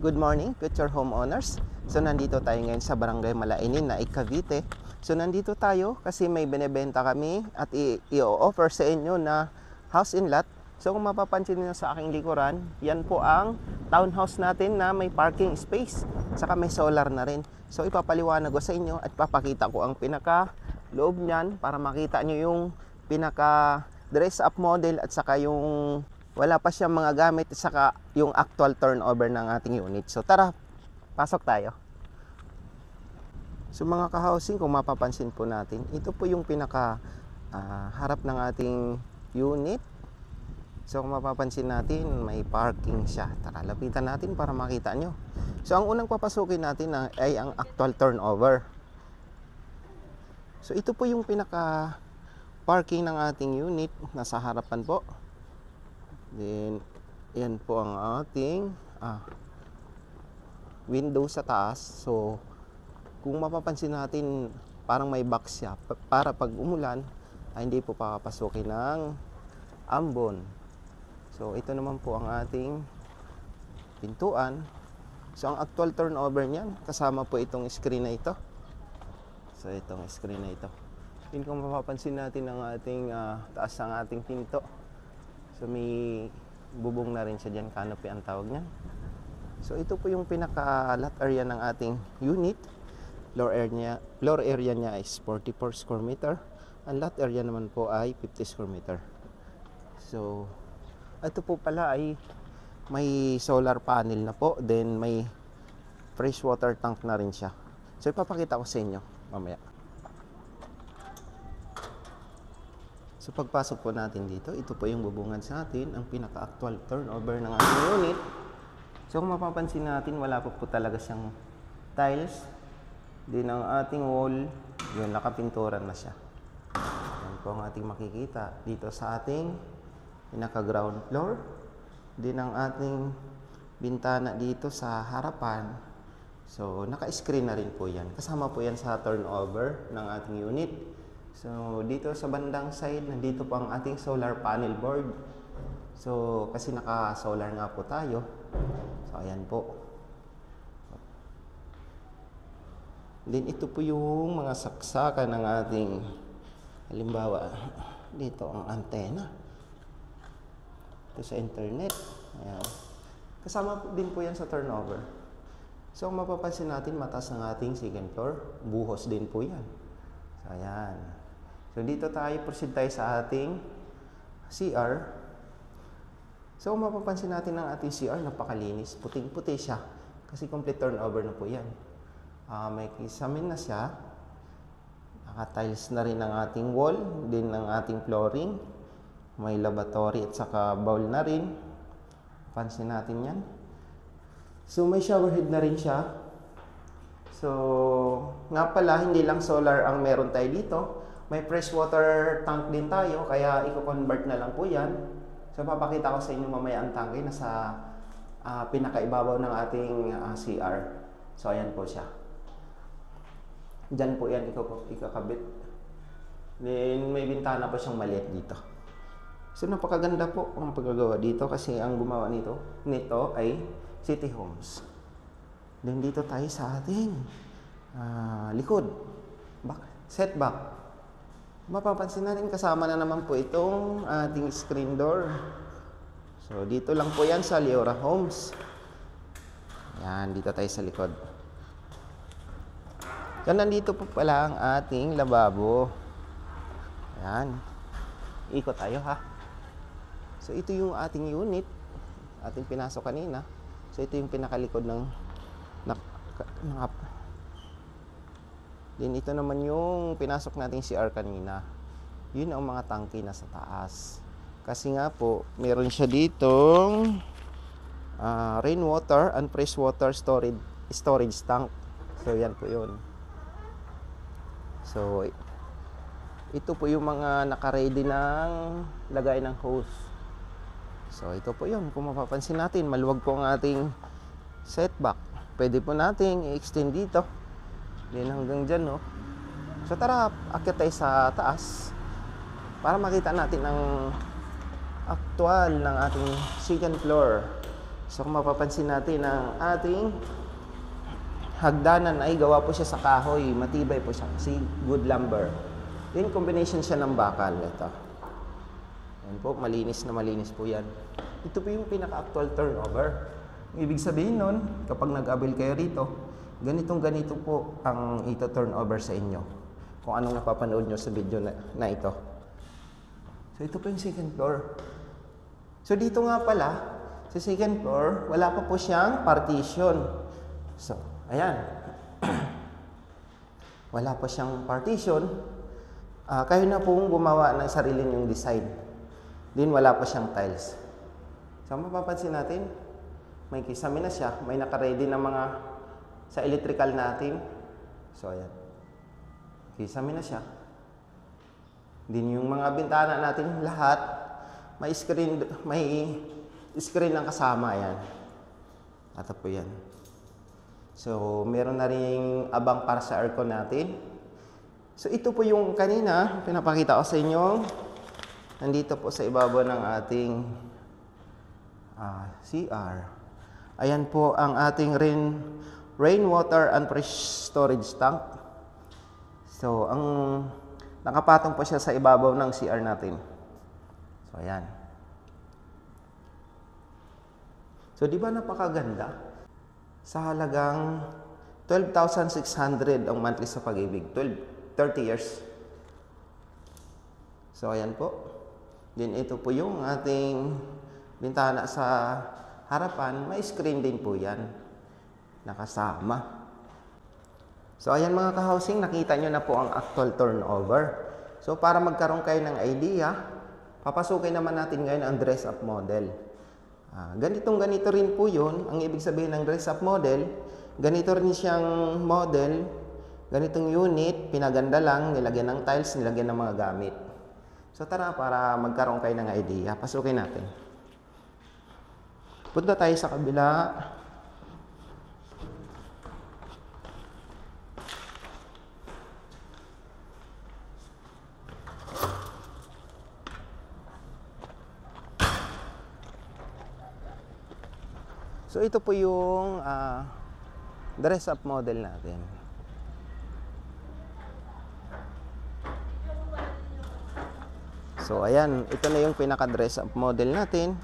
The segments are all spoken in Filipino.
Good morning, future homeowners. So nandito tayo ngayon sa Barangay Malainin na Cavite. So nandito tayo kasi may binebenta kami at i-offer sa inyo na house in lot. So kung mapapansin niyo sa aking likuran, yan po ang townhouse natin na may parking space. Saka may solar na rin. So ipapaliwanag ko sa inyo at papakita ko ang pinaka loob niyan para makita niyo yung pinaka dress up model at saka yung wala pa siyang mga gamit at saka yung actual turnover ng ating unit. So tara, pasok tayo. So mga ka-housing, kung mapapansin po natin, ito po yung pinaka harap ng ating unit. So kung mapapansin natin, may parking siya. Tara, lapitan natin para makita nyo. So ang unang papasukin natin ay ang actual turnover. So ito po yung pinaka parking ng ating unit. Nasa harapan po. Then, yan po ang ating window sa taas. So, kung mapapansin natin, parang may box siya. Para pag umulan, ay hindi po papasukin ng ambon. So, ito naman po ang ating pintuan. So, ang actual turnover niyan, kasama po itong screen na ito. So, itong screen na ito. Yun kung mapapansin natin ang ating taas ng ating pinto. So may bubong na rin siya dyan, canopy ang tawag niyan. So ito po yung pinaka lot area ng ating unit. Floor area niya is 44 square meter. Ang lot area naman po ay 50 square meter. So ito po pala ay may solar panel na po. Then may fresh water tank na rin siya. So ipapakita ko sa inyo mamaya. So pagpasok po natin dito, ito po yung bubungan sa atin, ang pinaka-actual turnover ng ating unit. So kung mapapansin natin, wala po talaga siyang tiles. Din ang ating wall, yun, nakapinturan na siya. Yan po ang ating makikita dito sa ating pinaka-ground floor. Din ang ating bintana dito sa harapan. So naka-screen na rin po yan. Kasama po yan sa turnover ng ating unit. So, dito sa bandang side, nandito po ang ating solar panel board. So, kasi naka-solar nga po tayo. So, ayan po. Then, ito po yung mga saksakan ng ating, halimbawa, dito ang antena. Ito sa internet. Ayan. Kasama din po yan sa turnover. So, kung mapapansin natin, mataas ng ating second floor. Buhos din po yan. So, ayan. So, dito tayo, proceed tayo sa ating CR. So, kung mapapansin natin ang ating CR, napakalinis. Puting-puti siya. Kasi complete turnover na po yan. May kisamin na siya. Naka-tiles na rin ang ating wall. Din ang ating flooring. May lavatory at saka bowl na rin. Pansin natin yan. So, may shower head na rin siya. So, nga pala, hindi lang solar ang meron tayo dito. May fresh water tank din tayo, kaya i-convert na lang po yan. So, papakita ko sa inyo mamaya ang tangke na sa pinakaibabaw ng ating CR. So, ayan po siya. Diyan po yan ikakabit. Then, may bintana po siyang maliit dito. So, napakaganda po ang paggagawa dito kasi ang gumawa nito ay City Homes. Then, dito tayo sa ating likod. Setback. Mapapansin natin kasama na naman po itong ating screen door. So, dito lang po yan sa Leora Homes. Yan, dito tayo sa likod. Yan, nandito po pala ang ating lababo. Yan. Ikot tayo ha. So, ito yung ating unit. Ating pinasok kanina. So, ito yung pinakalikod ng Then, ito naman yung pinasok nating CR kanina. Yun ang mga tangke na sa taas. Kasi nga po, meron siya ditong rainwater and freshwater storage tank. So, yan po yun. So, ito po yung mga naka-ready ng lagay ng hose. So, ito po yun. Kung mapapansin natin, maluwag po ang ating setback. Pwede po nating i-extend dito. Yan hanggang dyan, no? So, tara, akyat tayo sa taas para makita natin ang actual ng ating second floor. So kung mapapansin natin ang ating hagdanan ay gawa po siya sa kahoy, matibay po siya kasi good lumber. Then combination siya ng bakal. Ito. Yan po, malinis na malinis po yan. Ito po yung pinaka-actual turnover. Ibig sabihin nun, kapag nag-avail kayo rito, ganito po ang ito turnover sa inyo. Kung anong napapanood nyo sa video na ito. So ito po yung second floor. So dito nga pala, sa second floor, wala pa po siyang partition. So, ayan. Wala pa siyang partition. Kayo na pong gumawa ng sarili niyong design. Din wala pa siyang tiles. So, mapapansin natin, may kisame na siya. May naka-ready na mga sa electrical natin. So, ayan. Kisame na siya. Din yung mga bintana natin lahat, may screen ang kasama. Ayan. Ito po yan. So, meron na ring abang para sa aircon natin. So, ito po yung kanina, pinapakita ko sa inyo. Nandito po sa ibabaw ng ating CR. Ayan po ang ating rainwater and fresh storage tank. So, ang nakapatong po siya sa ibabaw ng CR natin. So, ayan. So, di ba napakaganda? Sa halagang 12,600 ang monthly sa Pag-ibig. 30 years. So, ayan po. Then, ito po yung ating bintana sa harapan. May screen din po yan. Nakasama. So, ayan mga ka-housing, nakita nyo na po ang actual turnover. So, para magkaroon kayo ng idea, papasukin naman natin ngayon ang dress-up model. Ganito rin po yun. Ang ibig sabihin ng dress-up model, ganito rin siyang model, ganitong unit, pinaganda lang, nilagyan ng tiles, nilagyan ng mga gamit. So tara, para magkaroon kayo ng idea, pasukin natin. Punta tayo sa kabila. So ito po yung dress-up model natin. So ayan, ito na yung pinaka-dress-up model natin.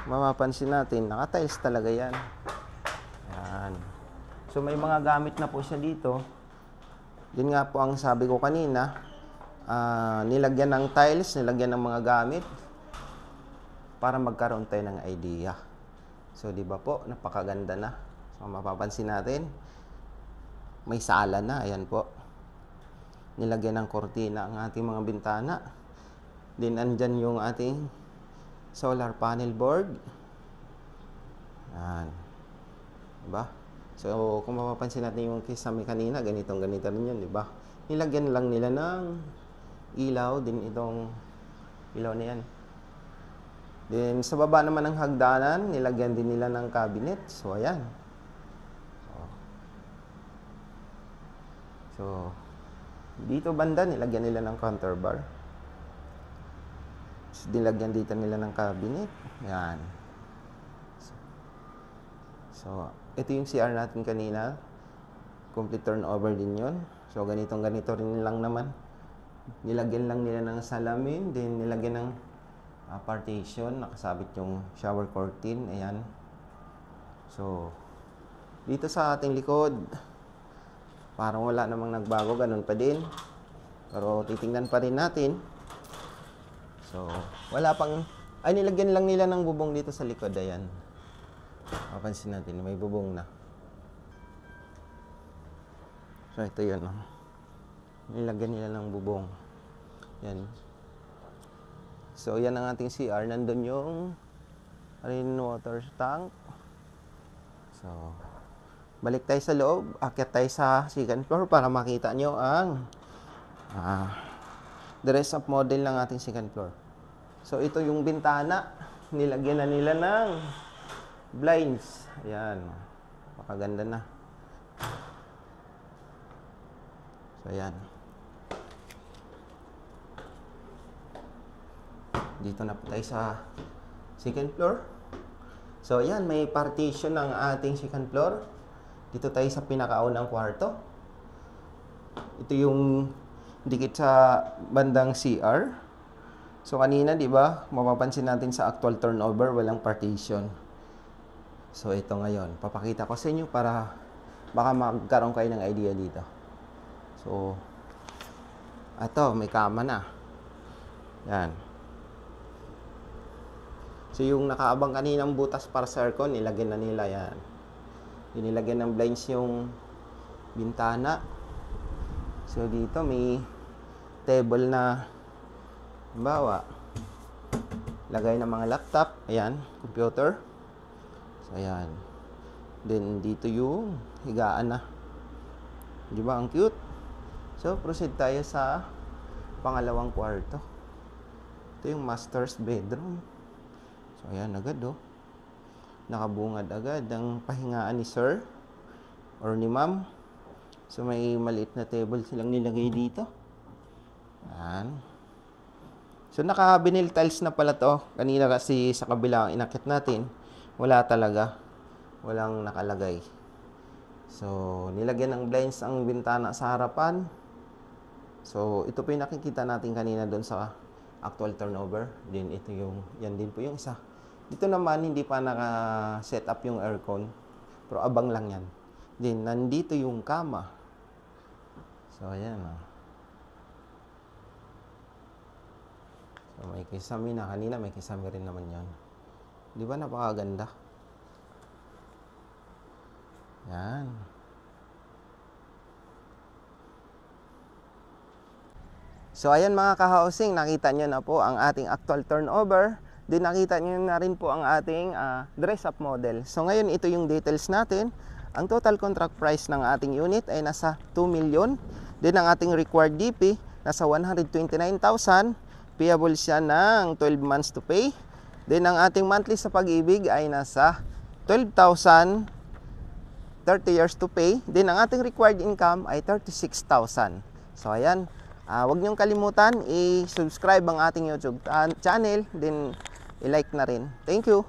Mapapansin natin, naka-tiles talaga yan. Ayan. So may mga gamit na po siya dito. Yun nga po ang sabi ko kanina, nilagyan ng tiles, nilagyan ng mga gamit para magkaroon tayo ng idea. So, di ba po, napakaganda na. So, mapapansin natin, may sala na. Ayan po. Nilagyan ng kortina ang ating mga bintana. Then, andyan yung ating solar panel board. Ayan. Diba? So, kung mapapansin natin yung kisame kanina, ganito rin yun, diba? Nilagyan lang nila ng ilaw. Din itong ilaw na yan. Then, sa baba naman ng hagdanan, nilagyan din nila ng cabinet. So, ayan. So, dito banda, nilagyan nila ng counter bar. So, nilagyan dito nila ng cabinet. Ayan. So, ito yung CR natin kanina. Complete turnover din yun. So, ganito rin lang naman. Nilagyan lang nila ng salamin. Then, nilagyan ng partition, nakasabit yung shower curtain, ayan. So, dito sa ating likod, parang wala namang nagbago, ganun pa din. Pero titingnan pa rin natin. So, wala pang, nilagyan lang nila ng bubong dito sa likod, ayan. Mapansin natin, may bubong na. So, ito yun, nilagyan nila ng bubong. Yan. So, yan ang ating CR. Nandun yung rainwater tank. So, balik tayo sa loob. Akyat tayo sa second floor para makita nyo ang dress-up model ng ating second floor. So, ito yung bintana. Nilagyan na nila ng blinds. Ayan. Pakaganda na. So, ayan. Dito na po tayo sa second floor. So, ayan, may partition ng ating second floor. Dito tayo sa pinakaunang kwarto. Ito yung dikit sa bandang CR. So, kanina, di ba, mapapansin natin sa actual turnover, walang partition. So, ito ngayon. Papakita ko sa inyo para baka magkaroon kayo ng idea dito. So, ito, may kama na. Yan. So, yung nakaabang kaninang butas para sa aircon, nilagyan na nila yan. Nilagyan ng blinds yung bintana. So, dito may table na bawa. Lagay ng mga laptop. Ayan, computer. So, ayan. Then, dito yung higaan na. Di ba? Ang cute. So, proceed tayo sa pangalawang kwarto. Ito yung master's bedroom. So, ayan agad, oh. Nakabungad agad ang pahingaan ni sir or ni ma'am. So, may maliit na table silang nilagay dito. Ayan. So, naka-vinyl tiles na pala to. Kanina kasi sa kabila inakit natin, wala talaga. Walang nakalagay. So, nilagyan ng blinds ang bintana sa harapan. So, ito po yung nakikita natin kanina doon sa actual turnover. Then, ito yung, yan din po yung isa. Dito naman, hindi pa naka-set up yung aircon. Pero abang lang yan. Then, nandito yung kama. So, ayan. So, may kisame na. Kanina may kisame rin naman yan. Di ba napakaganda? Yan. So, ayan mga ka-housing, nakita nyo na po ang ating actual turnover. Then, nakita nyo na rin po ang ating dress-up model. So, ngayon, ito yung details natin. Ang total contract price ng ating unit ay nasa 2 million. Then, ang ating required DP, nasa 129,000. Payable siya ng 12 months to pay. Then, ang ating monthly sa pag-ibig ay nasa 12,000, 30 years to pay. Then, ang ating required income ay 36,000. So, ayan. Huwag niyong kalimutan i-subscribe ang ating YouTube channel. Then, i-like na rin. Thank you.